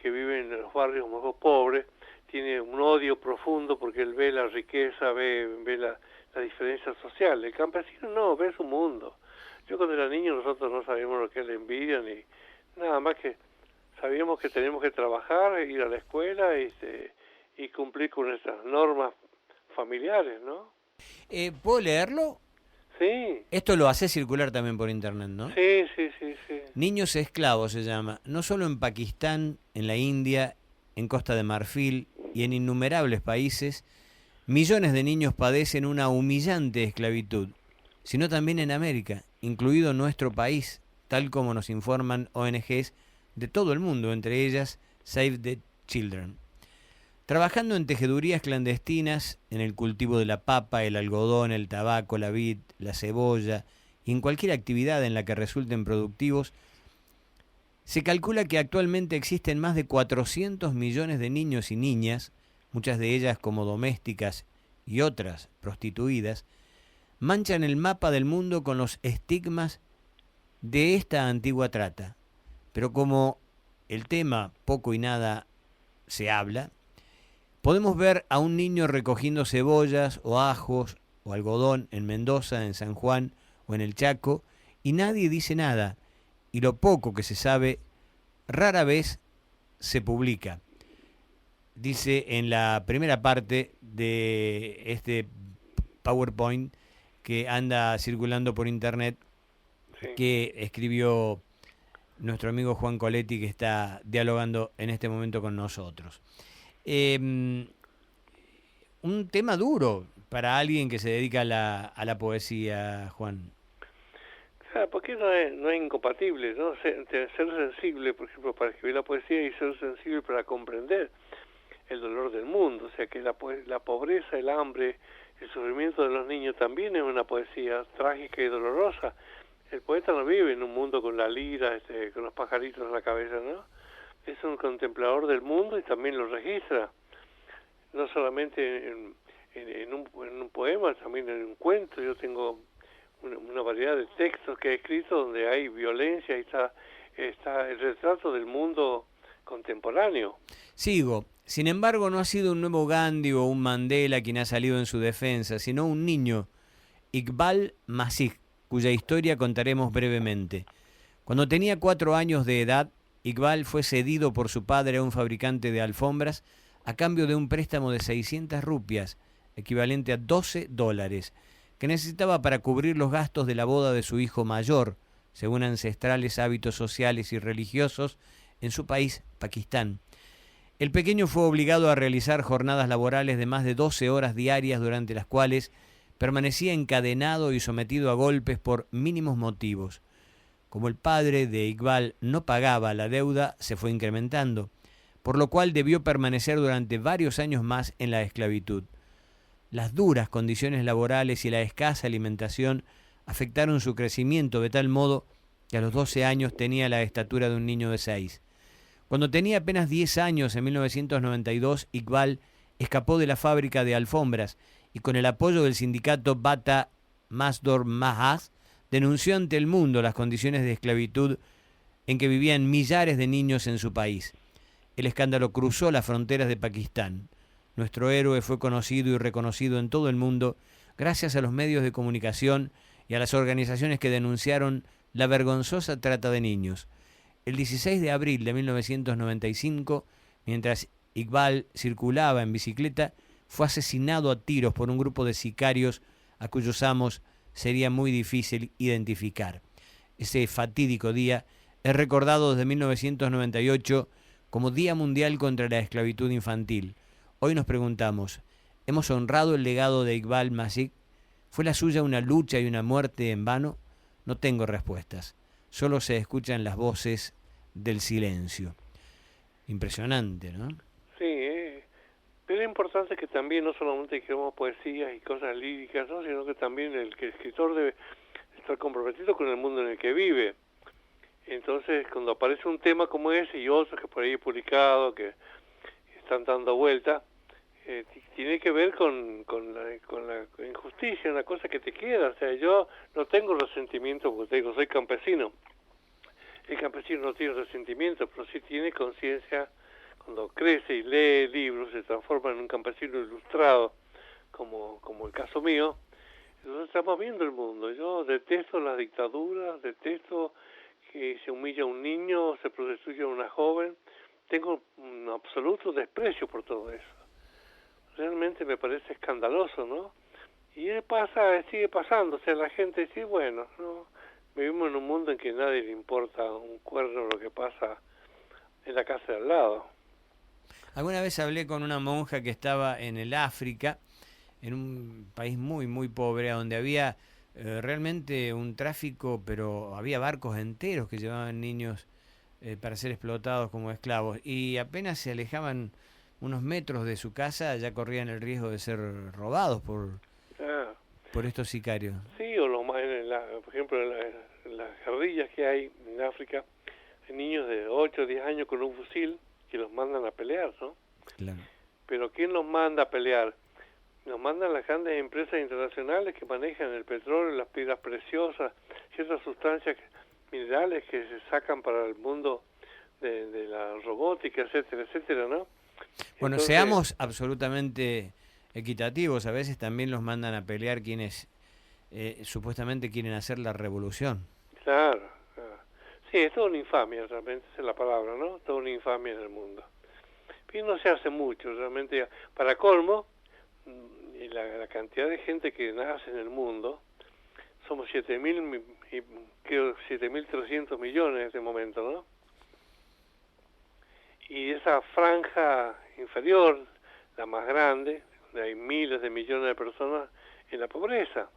Que vive en los barrios más pobres, tiene un odio profundo porque él ve la riqueza, ve la diferencia social. El campesino no, ve su mundo. Yo cuando era niño nosotros no sabíamos lo que es la envidia, ni nada más que sabíamos que teníamos que trabajar, ir a la escuela y cumplir con nuestras normas familiares, ¿no? ¿Puedo leerlo? Sí. Esto lo hace circular también por internet, ¿no? Sí. Niños esclavos se llama, no solo en Pakistán, en la India, en Costa de Marfil y en innumerables países, millones de niños padecen una humillante esclavitud, sino también en América, incluido nuestro país, tal como nos informan ONGs de todo el mundo, entre ellas Save the Children. Trabajando en tejedurías clandestinas, en el cultivo de la papa, el algodón, el tabaco, la vid, la cebolla y en cualquier actividad en la que resulten productivos, se calcula que actualmente existen más de 400 millones de niños y niñas, muchas de ellas como domésticas y otras prostituidas, manchan el mapa del mundo con los estigmas de esta antigua trata. Pero como el tema poco y nada se habla, podemos ver a un niño recogiendo cebollas o ajos o algodón en Mendoza, en San Juan o en el Chaco, y nadie dice nada, y lo poco que se sabe rara vez se publica. Dice en la primera parte de este PowerPoint que anda circulando por internet, Sí. que escribió nuestro amigo Juan Coletti, que está dialogando en este momento con nosotros. Un tema duro para alguien que se dedica a la poesía, Juan. Claro, porque no es incompatible, ¿no? Ser sensible, por ejemplo, para escribir la poesía y ser sensible para comprender el dolor del mundo. O sea, que la pobreza, el hambre, el sufrimiento de los niños también es una poesía trágica y dolorosa. El poeta no vive en un mundo con la lira, con los pajaritos en la cabeza, ¿no? Es un contemplador del mundo y también lo registra. No solamente en un poema, también en un cuento. Yo tengo una variedad de textos que he escrito donde hay violencia y está el retrato del mundo contemporáneo. Sigo. Sin embargo, no ha sido un nuevo Gandhi o un Mandela quien ha salido en su defensa, sino un niño, Iqbal Masih, cuya historia contaremos brevemente. Cuando tenía 4 años de edad, Iqbal fue cedido por su padre a un fabricante de alfombras a cambio de un préstamo de 600 rupias, equivalente a $12, que necesitaba para cubrir los gastos de la boda de su hijo mayor, según ancestrales hábitos sociales y religiosos en su país, Pakistán. El pequeño fue obligado a realizar jornadas laborales de más de 12 horas diarias, durante las cuales permanecía encadenado y sometido a golpes por mínimos motivos. Como el padre de Iqbal no pagaba la deuda, se fue incrementando, por lo cual debió permanecer durante varios años más en la esclavitud. Las duras condiciones laborales y la escasa alimentación afectaron su crecimiento de tal modo que a los 12 años tenía la estatura de un niño de 6. Cuando tenía apenas 10 años, en 1992, Iqbal escapó de la fábrica de alfombras y con el apoyo del sindicato Bata Masdor Mahas denunció ante el mundo las condiciones de esclavitud en que vivían millares de niños en su país. El escándalo cruzó las fronteras de Pakistán. Nuestro héroe fue conocido y reconocido en todo el mundo gracias a los medios de comunicación y a las organizaciones que denunciaron la vergonzosa trata de niños. El 16 de abril de 1995, mientras Iqbal circulaba en bicicleta, fue asesinado a tiros por un grupo de sicarios a cuyos amos sería muy difícil identificar. Ese fatídico día es recordado desde 1998 como Día Mundial contra la Esclavitud Infantil. Hoy nos preguntamos, ¿hemos honrado el legado de Iqbal Masih? ¿Fue la suya una lucha y una muerte en vano? No tengo respuestas. Solo se escuchan las voces del silencio. Impresionante, ¿no? Sí, pero es importante que también no solamente escribamos poesías y cosas líricas, ¿no? Sino que también el escritor debe estar comprometido con el mundo en el que vive. Entonces, cuando aparece un tema como ese y otros que por ahí he publicado, que están dando vuelta, tiene que ver con la injusticia, una cosa que te queda. O sea, yo no tengo resentimiento, porque te digo, soy campesino. El campesino no tiene resentimiento, pero sí tiene conciencia. Cuando crece y lee libros, se transforma en un campesino ilustrado, como el caso mío. Entonces estamos viendo el mundo. Yo detesto las dictaduras, detesto que se humilla a un niño, se prostituye a una joven. Tengo un absoluto desprecio por todo eso. Realmente me parece escandaloso, ¿no? Y sigue pasando. O sea, la gente dice, bueno, ¿no? Vivimos en un mundo en que a nadie le importa un cuerno lo que pasa en la casa de al lado. Alguna vez hablé con una monja que estaba en el África, en un país muy, muy pobre, donde había realmente un tráfico, pero había barcos enteros que llevaban niños para ser explotados como esclavos. Y apenas se alejaban unos metros de su casa, ya corrían el riesgo de ser robados por estos sicarios. Sí, o por ejemplo, en las guerrillas que hay en África, hay niños de 8 o 10 años con un fusil que los mandan a pelear, ¿no? Claro. Pero ¿quién los manda a pelear? Nos mandan las grandes empresas internacionales que manejan el petróleo, las piedras preciosas, ciertas sustancias minerales que se sacan para el mundo de la robótica, etcétera, etcétera, ¿no? Bueno, Entonces, seamos absolutamente equitativos. A veces también los mandan a pelear quienes supuestamente quieren hacer la revolución. Claro. Sí, es toda una infamia, realmente, esa es la palabra, ¿no? Toda una infamia en el mundo. Pero no se hace mucho, realmente. Para colmo, la cantidad de gente que nace en el mundo, somos 7.300 millones en este momento, ¿no? Y esa franja inferior, la más grande, donde hay miles de millones de personas en la pobreza.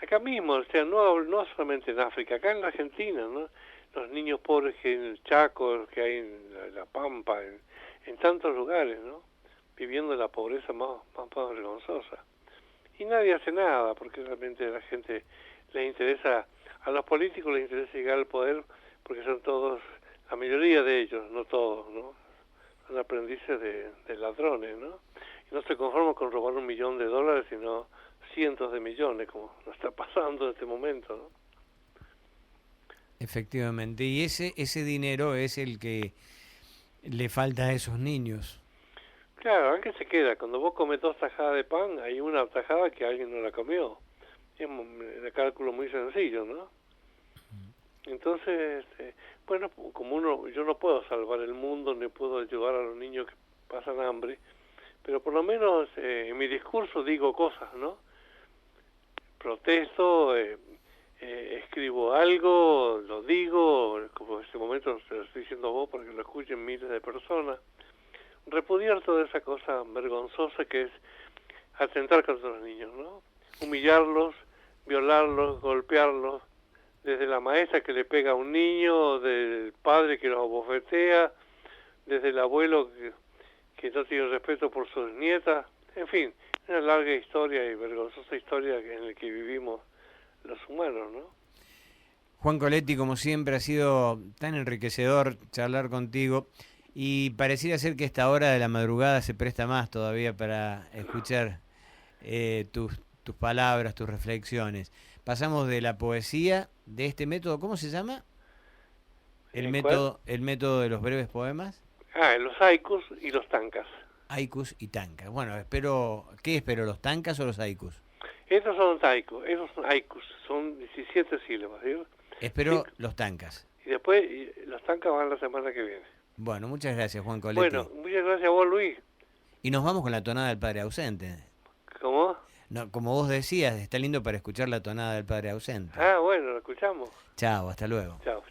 Acá mismo, o sea, no solamente en África, acá en la Argentina, ¿no? Los niños pobres que hay en el Chaco, que hay en la Pampa, en tantos lugares, ¿no? Viviendo en la pobreza más vergonzosa. Y nadie hace nada, porque realmente a la gente les interesa, a los políticos les interesa llegar al poder, porque son todos, la mayoría de ellos, no todos, ¿no? Son aprendices de ladrones, ¿no? Y no se conforman con robar $1 millón, sino cientos de millones, como nos está pasando en este momento, ¿no? Efectivamente, y ese dinero es el que le falta a esos niños. Claro, ¿qué se queda? Cuando vos comes 2 tajadas de pan, hay una tajada que alguien no la comió. Es un cálculo muy sencillo, ¿no? Entonces, bueno, como yo no puedo salvar el mundo, ni puedo ayudar a los niños que pasan hambre, pero por lo menos en mi discurso digo cosas, ¿no? Protesto, escribo algo, lo digo, como en este momento se lo estoy diciendo a vos para que lo escuchen miles de personas. Repudiar toda esa cosa vergonzosa que es atentar contra los niños, ¿no? Humillarlos, violarlos, golpearlos, desde la maestra que le pega a un niño, del padre que los abofetea, desde el abuelo que no tiene respeto por sus nietas, en fin, una larga historia y vergonzosa historia en la que vivimos los humanos, ¿no? Juan Coletti, como siempre, ha sido tan enriquecedor charlar contigo y pareciera ser que esta hora de la madrugada se presta más todavía para escuchar tus palabras, tus reflexiones. Pasamos de la poesía, de este método, ¿cómo se llama? El método de los breves poemas. Los haikus y los tankas. Haikus y tankas. Bueno, ¿qué espero, los tankas o los haikus? Estos son haikus, son 17 sílabas, ¿sí? Espero los tankas. Y después los tankas van la semana que viene. Bueno, muchas gracias, Juan Coletti. Bueno, muchas gracias a vos, Luis. Y nos vamos con la tonada del padre ausente. ¿Cómo? No, como vos decías, está lindo para escuchar la tonada del padre ausente. Bueno, lo escuchamos. Chao, hasta luego. Chao.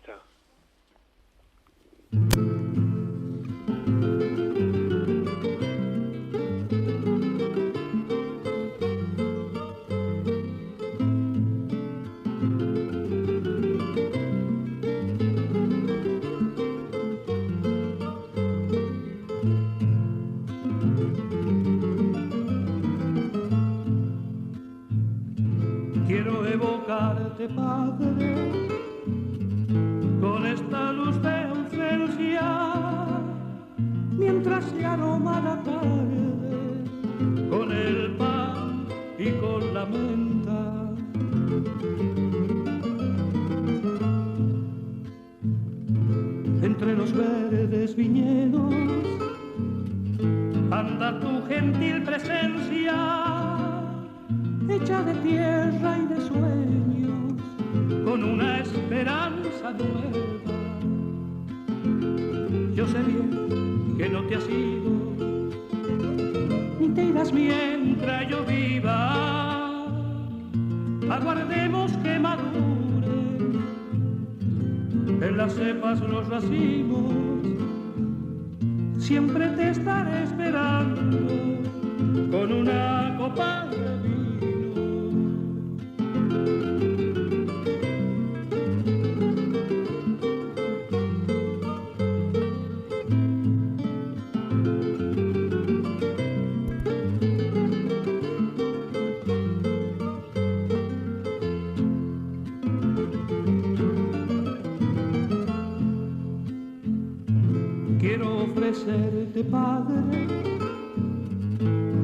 Quiero evocarte, Padre, con esta luz de ausencia, mientras se aroma la tarde, con el pan y con la menta. Entre los verdes viñedos anda tu gentil presencia, hecha de tierra y de sueños, con una esperanza nueva. Yo sé bien que no te has ido, ni te irás mientras yo viva. Aguardemos que maduren en las cepas los racimos. Siempre te estaré esperando con una copa de vino. Quiero ofrecerte, Padre,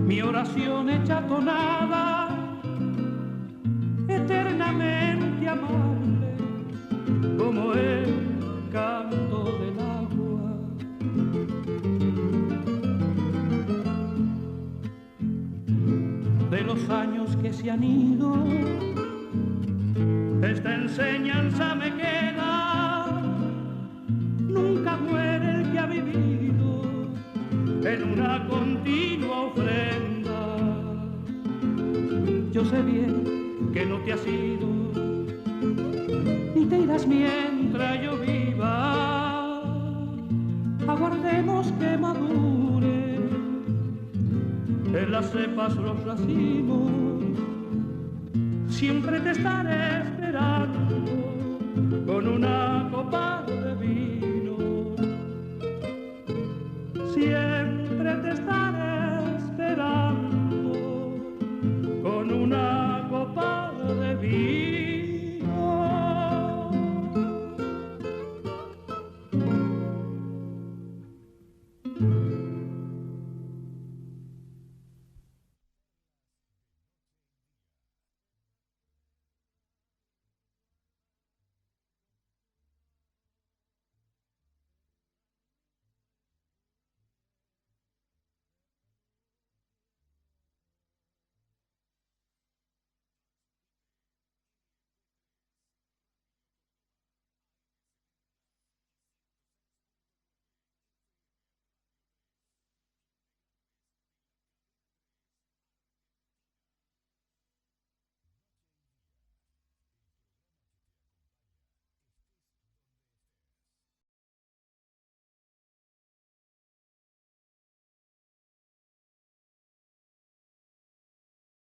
mi oración hecha tonada, eternamente amable, como el canto del agua. De los años que se han ido, esta enseñanza me queda: nunca muere el que ha vivido en una continua ofrenda. Yo sé bien que no te has ido, ni te irás mientras yo viva. Aguardemos que madure en las cepas los racimos. Siempre te estaré esperando con una copa de vino. Siempre te estaré esperando con una